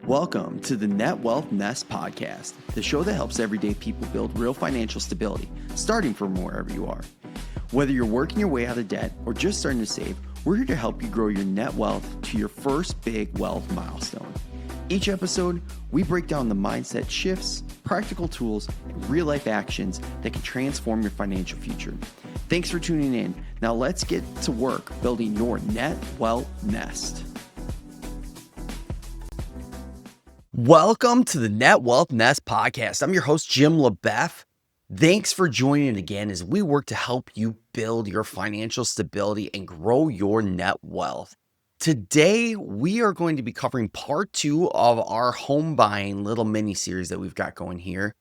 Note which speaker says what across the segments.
Speaker 1: Welcome to the Net Wealth Nest podcast, the show that helps everyday people build real financial stability, starting from wherever you are. Whether you're working your way out of debt or just starting to save, we're here to help you grow your net wealth to your first big wealth milestone. Each episode, we break down the mindset shifts, practical tools, and real-life actions that can transform your financial future. Thanks for tuning in. Now let's get to work building your net wealth nest. Welcome to the Net Wealth Nest podcast. I'm your host, Jim LaBeouf. Thanks for joining again as we work to help you build your financial stability and grow your net wealth. Today, we are going to be covering part 2 of our home buying little mini series that we've got going here.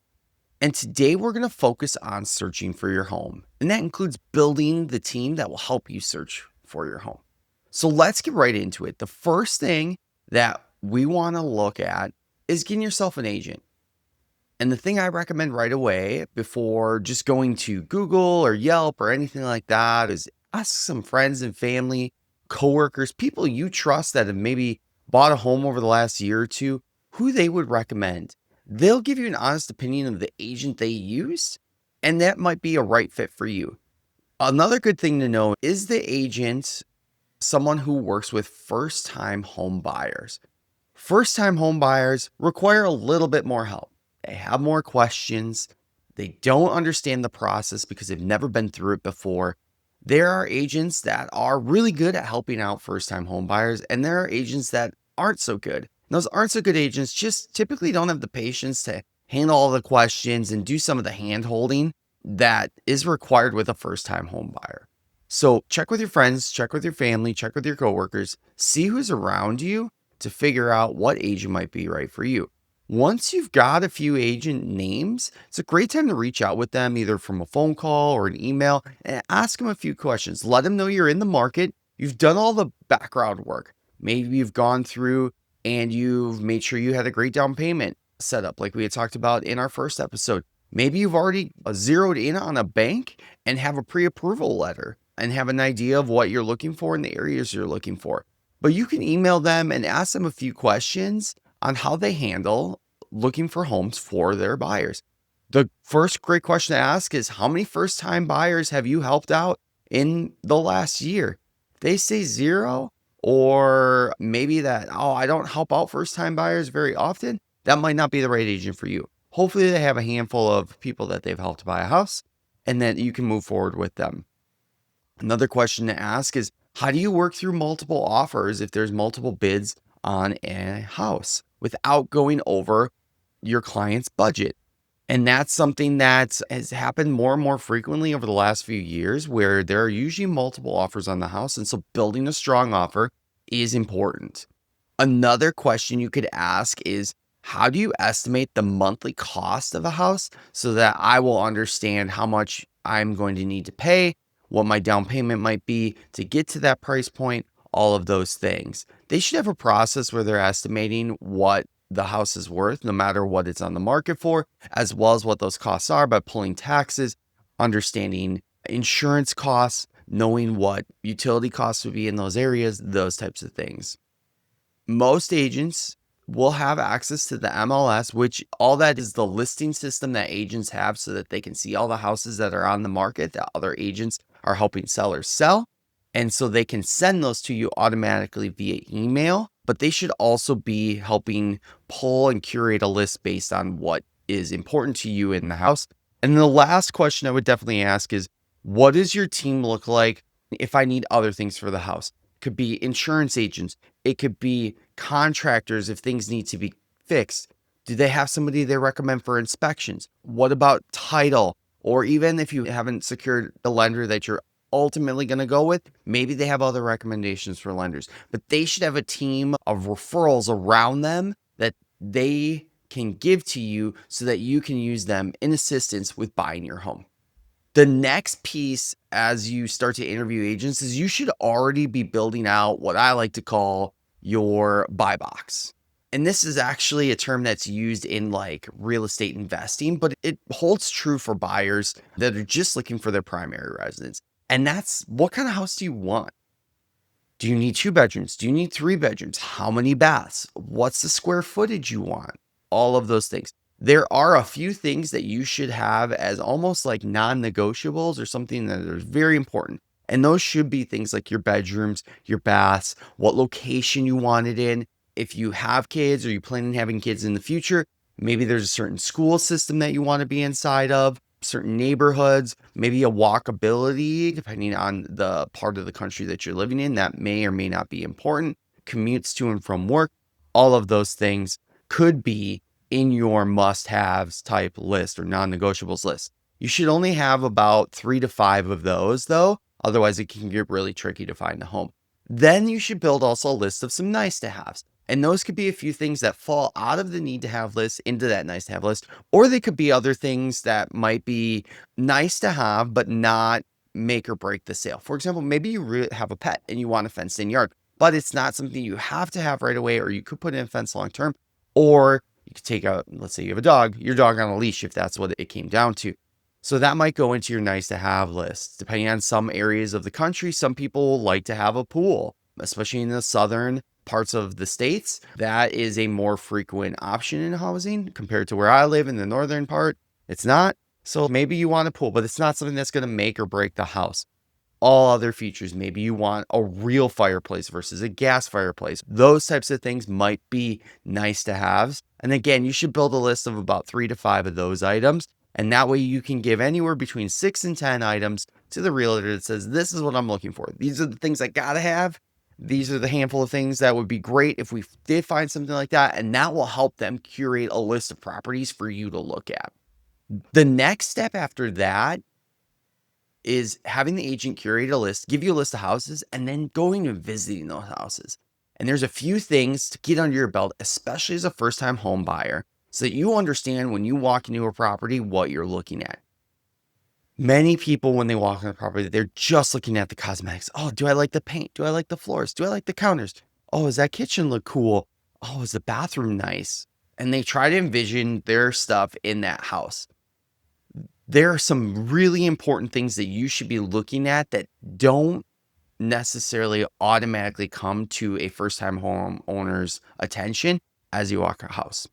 Speaker 1: And today we're going to focus on searching for your home. And that includes building the team that will help you search for your home. So let's get right into it. The first thing that we want to look at is getting yourself an agent. And the thing I recommend right away before just going to Google or Yelp or anything like that is ask some friends and family, coworkers, people you trust that have maybe bought a home over the last year or two, who they would recommend. They'll give you an honest opinion of the agent they used, and that might be a right fit for you. Another good thing to know is the agent someone who works with first-time home buyers. First-time home buyers require a little bit more help. They have more questions. They don't understand the process because they've never been through it before. There are agents that are really good at helping out first-time home buyers, and there are agents that aren't so good. Those aren't so good agents just typically don't have the patience to handle all the questions and do some of the hand-holding that is required with a first-time home buyer. So check with your friends, check with your family, check with your coworkers, see who's around you to figure out what agent might be right for you. Once you've got a few agent names, it's a great time to reach out with them either from a phone call or an email and ask them a few questions. Let them know you're in the market. You've done all the background work. Maybe you've gone through and you've made sure you had a great down payment set up like we had talked about in our first episode. Maybe you've already zeroed in on a bank and have a pre-approval letter and have an idea of what you're looking for in the areas you're looking for. But you can email them and ask them a few questions on how they handle looking for homes for their buyers. The first great question to ask is, how many first-time buyers have you helped out in the last year? If they say 0, or maybe that, I don't help out first-time buyers very often, that might not be the right agent for you. Hopefully they have a handful of people that they've helped buy a house and then you can move forward with them. Another question to ask is, how do you work through multiple offers if there's multiple bids on a house without going over your client's budget? And that's something that has happened more and more frequently over the last few years where there are usually multiple offers on the house. And so building a strong offer is important. Another question you could ask is, how do you estimate the monthly cost of a house so that I will understand how much I'm going to need to pay, what my down payment might be to get to that price point, all of those things. They should have a process where they're estimating what the house is worth, no matter what it's on the market for, as well as what those costs are by pulling taxes, understanding insurance costs, knowing what utility costs would be in those areas, those types of things. Most agents will have access to the MLS, which all that is the listing system that agents have so that they can see all the houses that are on the market that other agents are helping sellers sell. And so they can send those to you automatically via email, but they should also be helping pull and curate a list based on what is important to you in the house. And the last question I would definitely ask is, what does your team look like if I need other things for the house? It could be insurance agents. It could be contractors if things need to be fixed. Do they have somebody they recommend for inspections? What about title? Or even if you haven't secured the lender that you're ultimately going to go with, maybe they have other recommendations for lenders. But they should have a team of referrals around them that they can give to you so that you can use them in assistance with buying your home. The next piece as you start to interview agents is you should already be building out what I like to call your buy box. And this is actually a term that's used in like real estate investing, but it holds true for buyers that are just looking for their primary residence. And that's, what kind of house do you want? Do you need 2 bedrooms? Do you need 3 bedrooms? How many baths? What's the square footage you want? All of those things. There are a few things that you should have as almost like non-negotiables or something that is very important. And those should be things like your bedrooms, your baths, what location you want it in. If you have kids or you plan on having kids in the future, maybe there's a certain school system that you want to be inside of, certain neighborhoods, maybe a walkability, depending on the part of the country that you're living in, that may or may not be important. Commutes to and from work, all of those things could be in your must-haves type list or non-negotiables list. You should only have about 3 to 5 of those though. Otherwise, it can get really tricky to find a home. Then you should build also a list of some nice to haves. And those could be a few things that fall out of the need to have list into that nice to have list, or they could be other things that might be nice to have, but not make or break the sale. For example, maybe you have a pet and you want a fenced in yard, but it's not something you have to have right away, or you could put in a fence long term, or you could take out, let's say you have a dog, your dog on a leash, if that's what it came down to. So that might go into your nice to have list. Depending on some areas of the country, some people like to have a pool, especially in the southern parts of the states. That is a more frequent option in housing compared to where I live in the northern part. It's not. So maybe you want a pool, but it's not something that's going to make or break the house. All other features, maybe you want a real fireplace versus a gas fireplace. Those types of things might be nice to haves. And again, you should build a list of about 3 to 5 of those items. And that way you can give anywhere between 6 and 10 items to the realtor that says, this is what I'm looking for. These are the things I got to have. These are the handful of things that would be great if we did find something like that. And that will help them curate a list of properties for you to look at. The next step after that is having the agent curate a list, give you a list of houses, and then going and visiting those houses. And there's a few things to get under your belt, especially as a first-time home buyer, so that you understand when you walk into a property what you're looking at. Many people, when they walk on the property, they're just looking at the cosmetics. Oh, do I like the paint? Do I like the floors? Do I like the counters? Oh, does that kitchen look cool? Oh, is the bathroom nice? And they try to envision their stuff in that house. There are some really important things that you should be looking at that don't necessarily automatically come to a first-time homeowner's attention as you walk a house.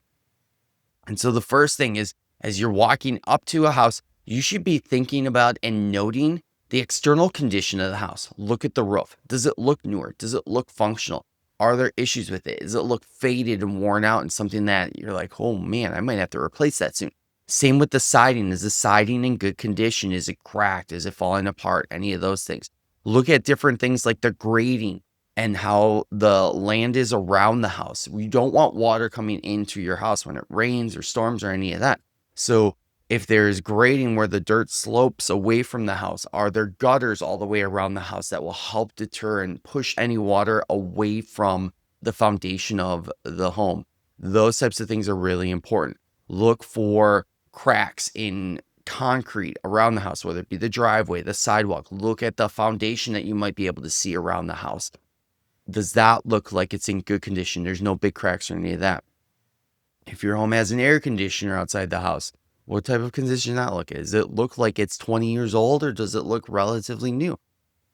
Speaker 1: And so the first thing is, as you're walking up to a house, you should be thinking about and noting the external condition of the house. Look at the roof. Does it look newer? Does it look functional? Are there issues with it? Does it look faded and worn out and something that you're like, oh man, I might have to replace that soon? Same with the siding. Is the siding in good condition? Is it cracked? Is it falling apart? Any of those things. Look at different things like the grading and how the land is around the house. You don't want water coming into your house when it rains or storms or any of that. So if there's grading where the dirt slopes away from the house, are there gutters all the way around the house that will help deter and push any water away from the foundation of the home? Those types of things are really important. Look for cracks in concrete around the house, whether it be the driveway, the sidewalk. Look at the foundation that you might be able to see around the house. Does that look like it's in good condition? There's no big cracks or any of that. If your home has an air conditioner outside the house, what type of condition does that look? Does it look like it's 20 years old, or does it look relatively new?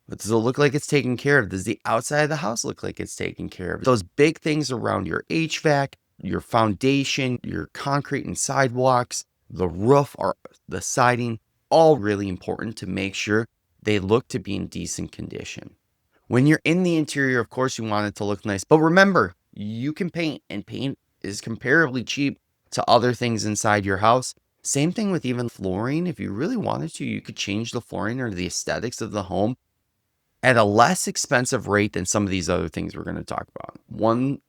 Speaker 1: But does it look like it's taken care of? Does the outside of the house look like it's taken care of? Those big things around your HVAC, your foundation, your concrete and sidewalks, the roof or the siding, all really important to make sure they look to be in decent condition. When you're in the interior, of course, you want it to look nice. But remember, you can paint, and paint is comparably cheap to other things inside your house. Same thing with even flooring. If you really wanted to, you could change the flooring or the aesthetics of the home at a less expensive rate than some of these other things we're going to talk about. One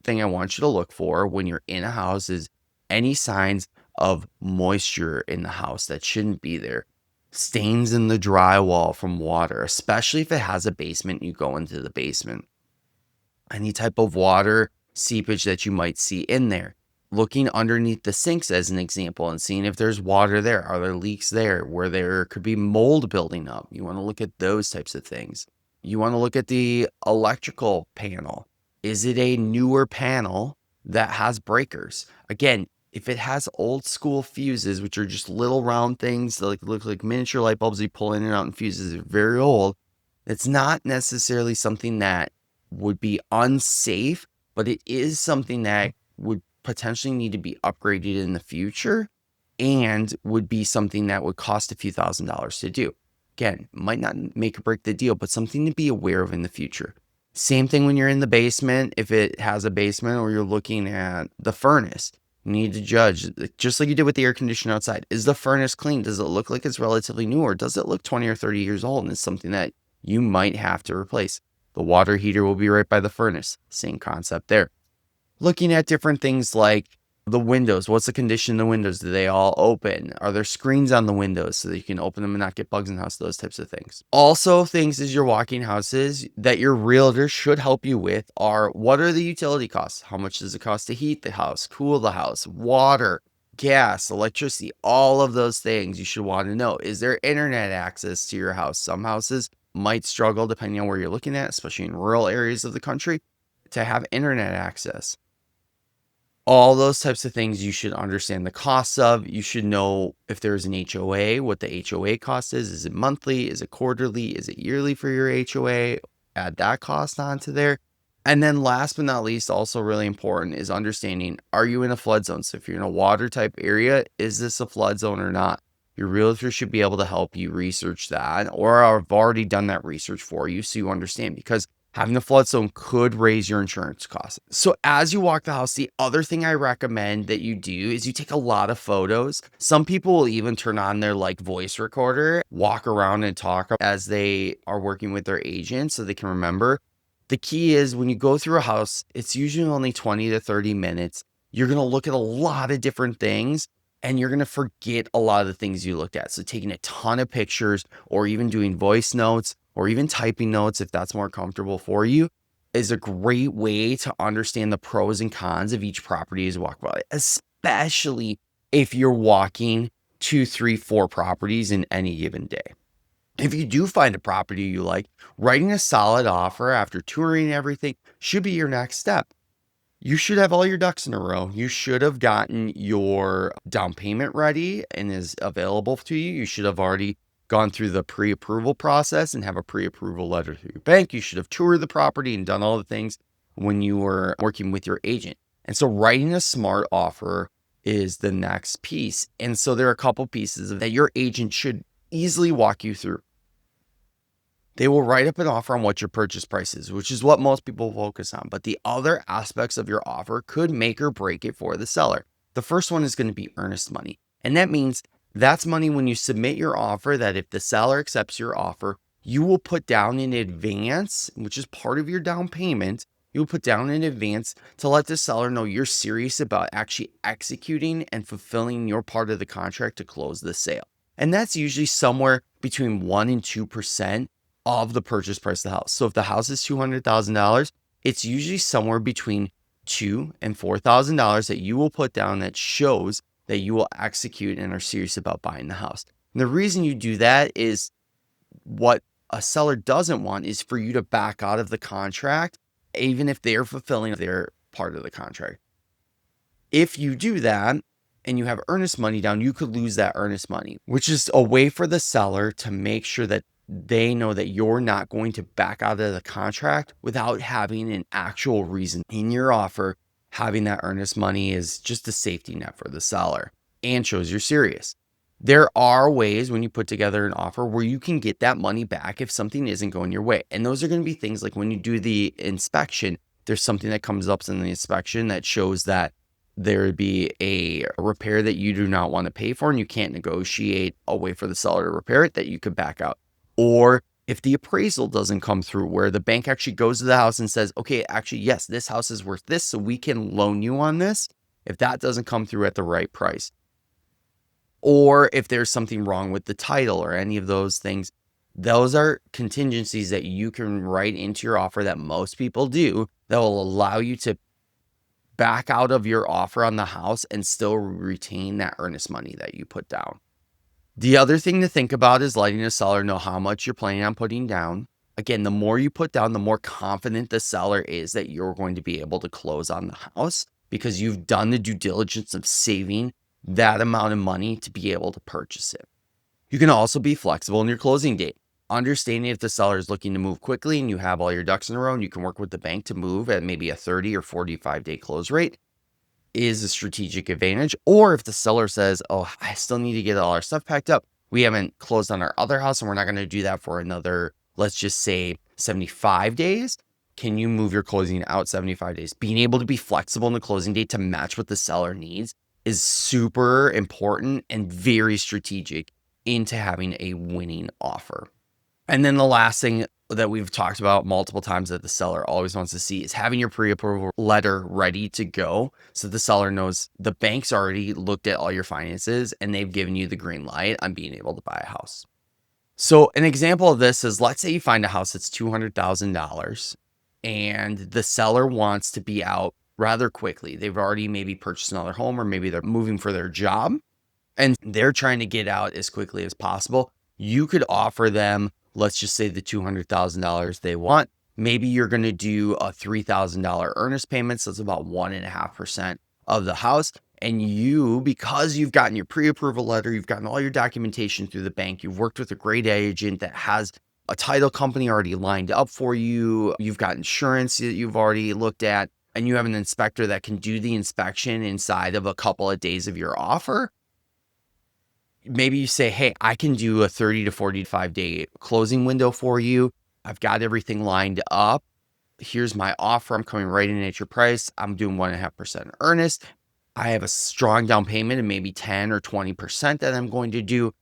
Speaker 1: thing I want you to look for when you're in a house is any signs of moisture in the house that shouldn't be there. Stains in the drywall from water, especially if it has a basement, you go into the basement. Any type of water seepage that you might see in there. Looking underneath the sinks as an example and seeing if there's water there. Are there leaks there where there could be mold building up? You want to look at those types of things. You want to look at the electrical panel. Is it a newer panel that has breakers? Again, if it has old school fuses, which are just little round things that look like miniature light bulbs you pull in and out, and fuses are very old, it's not necessarily something that would be unsafe, but it is something that would potentially need to be upgraded in the future and would be something that would cost a few $1,000s to do. Again, might not make or break the deal, but something to be aware of in the future. Same thing when you're in the basement, if it has a basement or you're looking at the furnace. You need to judge, just like you did with the air conditioner outside. Is the furnace clean? Does it look like it's relatively new, or does it look 20 or 30 years old and it's something that you might have to replace? The water heater will be right by the furnace. Same concept there. Looking at different things like the windows. What's the condition of the windows? Do they all open? Are there screens on the windows so that you can open them and not get bugs in the house? Those types of things. Also, things as you're walking houses that your realtor should help you with are, what are the utility costs? How much does it cost to heat the house, cool the house, water, gas, electricity, all of those things you should want to know. Is there internet access to your house? Some houses might struggle, depending on where you're looking at, especially in rural areas of the country, to have internet access. All those types of things you should understand the costs of. You should know if there's an HOA, what the HOA cost is. Is it monthly? Is it quarterly? Is it yearly for your HOA? Add that cost onto there. And then last but not least, also really important, is understanding, are you in a flood zone? So if you're in a water type area, is this a flood zone or not? Your realtor should be able to help you research that, or I've already done that research for you so you understand, because having a flood zone could raise your insurance costs. So as you walk the house, the other thing I recommend that you do is you take a lot of photos. Some people will even turn on their voice recorder, walk around and talk as they are working with their agent so they can remember. The key is, when you go through a house, it's usually only 20 to 30 minutes. You're going to look at a lot of different things and you're going to forget a lot of the things you looked at. So taking a ton of pictures, or even doing voice notes, or even typing notes, if that's more comfortable for you, is a great way to understand the pros and cons of each property as you walk by, especially if you're walking 2, 3, 4 properties in any given day. If you do find a property you like, writing a solid offer after touring everything should be your next step. You should have all your ducks in a row. You should have gotten your down payment ready and is available to you. You should have already gone through the pre-approval process and have a pre-approval letter through your bank. You should have toured the property and done all the things when you were working with your agent. And so writing a smart offer is the next piece. And so there are a couple pieces that your agent should easily walk you through. They will write up an offer on what your purchase price is, which is what most people focus on. But the other aspects of your offer could make or break it for the seller. The first one is going to be earnest money. And that means that's money when you submit your offer, that if the seller accepts your offer, you will put down in advance, which is part of your down payment. You will put down in advance to let the seller know you're serious about actually executing and fulfilling your part of the contract to close the sale. And that's usually somewhere between 1% and 2% of the purchase price of the house. So if the house is $200,000, it's usually somewhere between $2,000 and $4,000 that you will put down that shows that you will execute and are serious about buying the house. And the reason you do that is, what a seller doesn't want is for you to back out of the contract, even if they're fulfilling their part of the contract. If you do that and you have earnest money down, you could lose that earnest money, which is a way for the seller to make sure that they know that you're not going to back out of the contract without having an actual reason in your offer. Having that earnest money is just a safety net for the seller and shows you're serious. There are ways when you put together an offer where you can get that money back if something isn't going your way. And those are going to be things like when you do the inspection, there's something that comes up in the inspection that shows that there would be a repair that you do not want to pay for and you can't negotiate a way for the seller to repair it, that you could back out. Or if the appraisal doesn't come through, where the bank actually goes to the house and says, okay, actually, yes, this house is worth this, so we can loan you on this. If that doesn't come through at the right price, or if there's something wrong with the title or any of those things, those are contingencies that you can write into your offer that most people do that will allow you to back out of your offer on the house and still retain that earnest money that you put down. The other thing to think about is letting the seller know how much you're planning on putting down. Again, the more you put down, the more confident the seller is that you're going to be able to close on the house, because you've done the due diligence of saving that amount of money to be able to purchase it. You can also be flexible in your closing date. Understanding if the seller is looking to move quickly and you have all your ducks in a row and you can work with the bank to move at maybe a 30 or 45-day close rate is a strategic advantage. Or if the seller says, oh, I still need to get all our stuff packed up. We haven't closed on our other house and we're not going to do that for another, let's just say 75 days. Can you move your closing out 75 days? Being able to be flexible in the closing date to match what the seller needs is super important and very strategic into having a winning offer. And then the last thing that we've talked about multiple times that the seller always wants to see is having your pre-approval letter ready to go. So the seller knows the bank's already looked at all your finances and they've given you the green light on being able to buy a house. So an example of this is, let's say you find a house that's $200,000 and the seller wants to be out rather quickly. They've already maybe purchased another home, or maybe they're moving for their job and they're trying to get out as quickly as possible. You could offer them, let's just say the $200,000 they want. Maybe you're going to do a $3,000 earnest payment. So it's about 1.5% of the house. And you, because you've gotten your pre-approval letter, you've gotten all your documentation through the bank, you've worked with a great agent that has a title company already lined up for you, you've got insurance that you've already looked at, and you have an inspector that can do the inspection inside of a couple of days of your offer. Maybe you say, hey, I can do a 30 to 45 day closing window for you. I've got everything lined up. Here's my offer. I'm coming right in at your price. I'm doing 1.5% earnest. I have a strong down payment and maybe 10 or 20% that I'm going to do.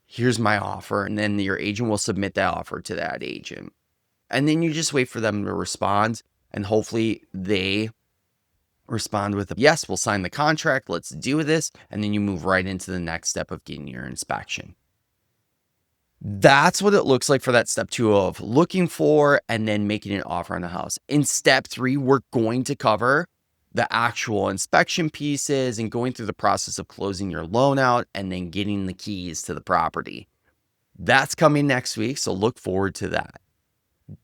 Speaker 1: Here's my offer. And then your agent will submit that offer to that agent. And then you just wait for them to respond. And hopefully they respond with a yes, we'll sign the contract. Let's do this. And then you move right into the next step of getting your inspection. That's what it looks like for that step 2 of looking for and then making an offer on the house. In step 3, we're going to cover the actual inspection pieces and going through the process of closing your loan out and then getting the keys to the property. That's coming next week, so look forward to that.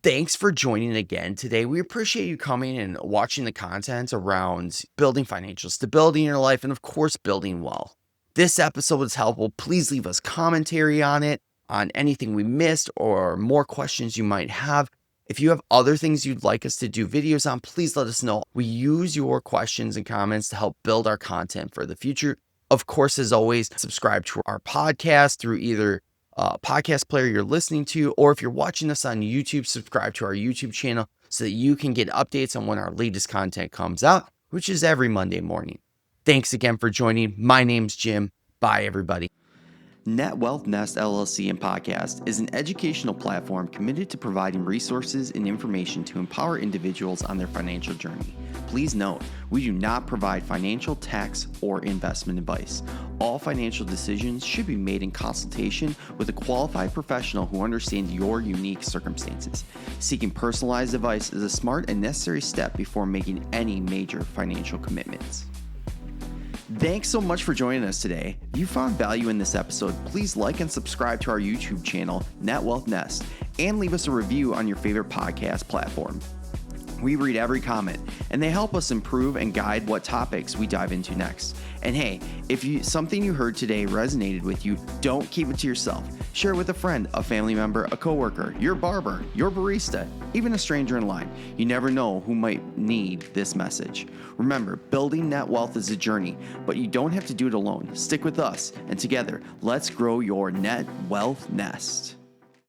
Speaker 1: Thanks for joining again today. We appreciate you coming and watching the content around building financial stability in your life and, of course, building wealth. This episode was helpful. Please leave us commentary on it, on anything we missed or more questions you might have. If you have other things you'd like us to do videos on, please let us know. We use your questions and comments to help build our content for the future. Of course, as always, subscribe to our podcast through either podcast player you're listening to, or if you're watching us on YouTube, subscribe to our YouTube channel so that you can get updates on when our latest content comes out, which is every Monday morning. Thanks again for joining. My name's Jim. Bye, everybody. Net Wealth Nest LLC and Podcast is an educational platform committed to providing resources and information to empower individuals on their financial journey. Please note, we do not provide financial, tax, or investment advice. All financial decisions should be made in consultation with a qualified professional who understands your unique circumstances. Seeking personalized advice is a smart and necessary step before making any major financial commitments. Thanks so much for joining us today. If you found value in this episode, please like and subscribe to our YouTube channel, Net Wealth Nest, and leave us a review on your favorite podcast platform. We read every comment, and they help us improve and guide what topics we dive into next. And hey, if something you heard today resonated with you, don't keep it to yourself. Share it with a friend, a family member, a coworker, your barber, your barista, even a stranger in line. You never know who might need this message. Remember, building net wealth is a journey, but you don't have to do it alone. Stick with us, and together, let's grow your net wealth nest.